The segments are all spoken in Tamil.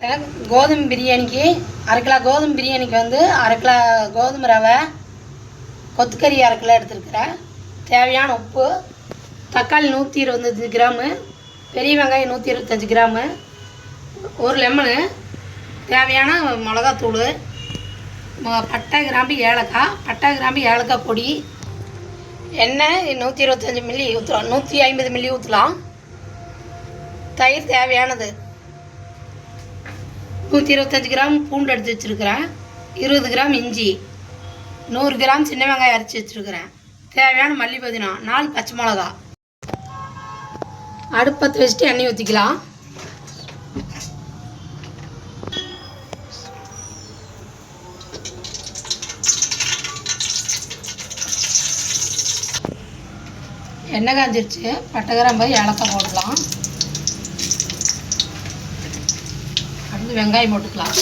கோதுமை பிரியாணிக்கு அரை கிலோ கோதுமை பிரியாணிக்கு வந்து அரை கிலோ கோதுமை ரவை, கொத்துக்கறி அரை கிலோ எடுத்துருக்கிறேன். தேவையான உப்பு, தக்காளி 125 கிராமு, பெரிய வெங்காயம் 125 கிராமு, ஒரு லெமனு, தேவையான மிளகாத்தூள், பட்டை கிராம்பு ஏலக்காய் பொடி, எண்ணெய் 125 மில்லி ஊற்றலாம், 150 மில்லி ஊற்றலாம். தயிர் தேவையானது, 125 கிராம் பூண்டு எடுத்து வச்சுருக்கிறேன், 20 கிராம் இஞ்சி, 100 கிராம் சின்ன வெங்காயம் அரைச்சி வச்சுருக்கிறேன், தேவையான மல்லி புதினா, 4 பச்சை மிளகா. அடுப்பத்தை வச்சுட்டு எண்ணெய் ஊற்றிக்கலாம். எண்ணெய் காஞ்சிருச்சு, பட்டை கிராம்பு ஏலக்காய் போடலாம். அடுத்து வெங்காயம் போட்டுக்கலாம்.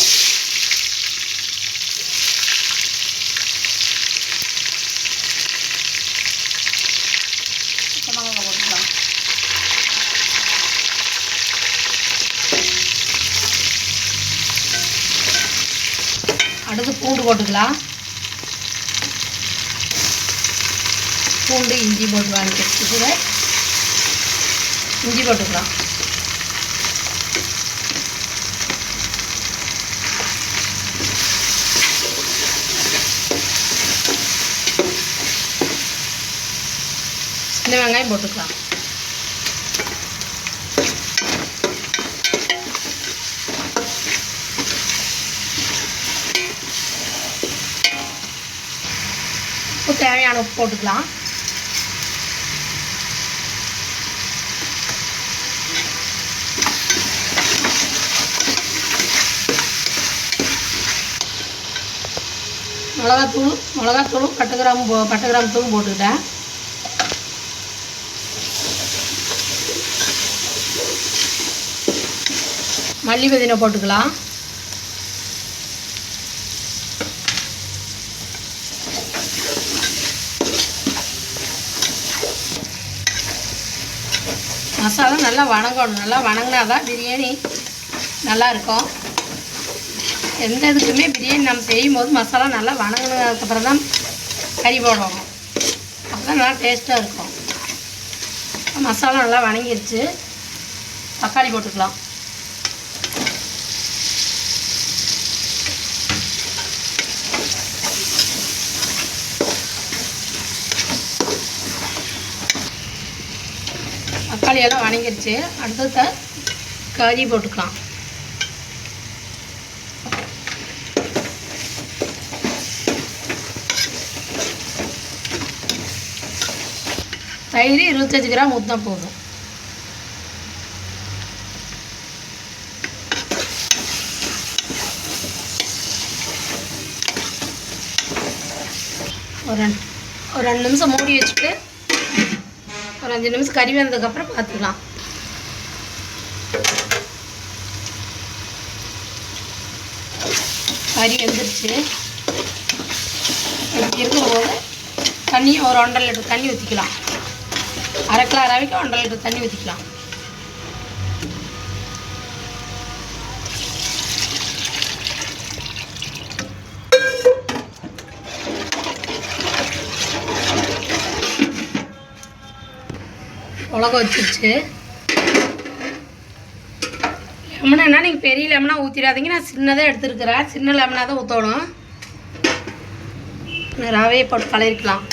பச்சை மிளகாய் போட்டுக்கலாம். அடுத்து பூண்டு போட்டுக்கலாம். பூண்டு இஞ்சி போட்டு வாங்கிட்டு இஞ்சி போட்டுக்கலாம். சின்ன வெங்காயம் போட்டுக்கலாம். உப்பு தேவையான உப்பு போட்டுக்கலாம். மிளகாத்தூளும் பட்டை கிராம்பு தூளும் போட்டுக்கிட்டேன். மல்லி புதினா போட்டுக்கலாம். மசாலா நல்லா வணங்கணும். நல்லா வணங்கினா தான் பிரியாணி நல்லா இருக்கும். எந்த இதுக்குமே பிரியாணி நம்ம செய்யும்போது மசாலா நல்லா வணங்கினதுக்கப்புறம் தான் கறி போடணும். அப்போ தான் நல்லா டேஸ்ட்டாக இருக்கும். மசாலா நல்லா வணங்கிருச்சு, தக்காளி போட்டுக்கலாம். தக்காளி எல்லாம் வணங்கிருச்சு. அடுத்தது கறி போட்டுக்கலாம். தயிர் 25 கிராம் ஊற்றினா போதும். ஒரு 2 நிமிஷம் மூடி வச்சுட்டு ஒரு 5 நிமிஷம் கறி வந்ததுக்கப்புறம் பார்த்துக்கலாம். கறி வெந்துருச்சு. இப்படி இருக்கும்போது தண்ணி ஒரு 1.5 லிட்டர் தண்ணி ஊற்றிக்கலாம். அரை கிலோ ரவைக்கு 1.5 லிட்டர் தண்ணி ஊற்றிக்கலாம். உலக வச்சிருச்சு. லெமனா நீங்கள் பெரிய லெமனாக ஊற்றிடாதீங்க. நான் சின்னதாக எடுத்துருக்கிறேன். சின்ன லெமனாக தான் ஊற்றணும். ரவையை போட்டு கலரிக்கலாம்.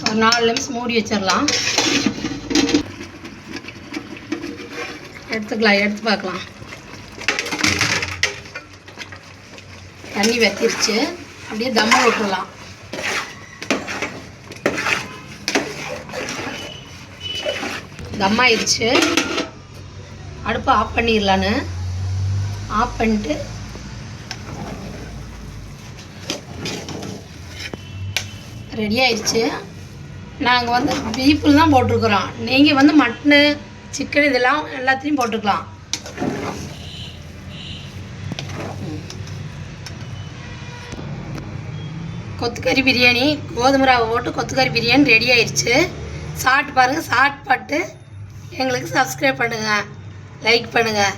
ஒரு 4 நிமிஷம் மூடி வச்சிடலாம். எடுத்து பார்க்கலாம். தண்ணி வத்திருச்சு. அப்படியே தம்மை விட்டுடலாம். தம்மாயிடுச்சு. அடுப்பை ஆஃப் பண்ணிடலான்னு ஆஃப் பண்ணிட்டு ரெடி ஆயிடுச்சு. நாங்கள் பீஃபில் தான் போட்டிருக்குறோம். நீங்கள் மட்டனு சிக்கன் இதெல்லாம் எல்லாத்தையும் போட்டுக்கலாம். கொத்துக்கறி பிரியாணி கோதுமை ரவை போட்டு கொத்துக்கறி பிரியாணி ரெடி ஆயிடுச்சு. சாப்பிட்டு பாருங்கள். சாப்பிட்டு எங்களுக்கு சப்ஸ்கிரைப் பண்ணுங்கள், லைக் பண்ணுங்கள்.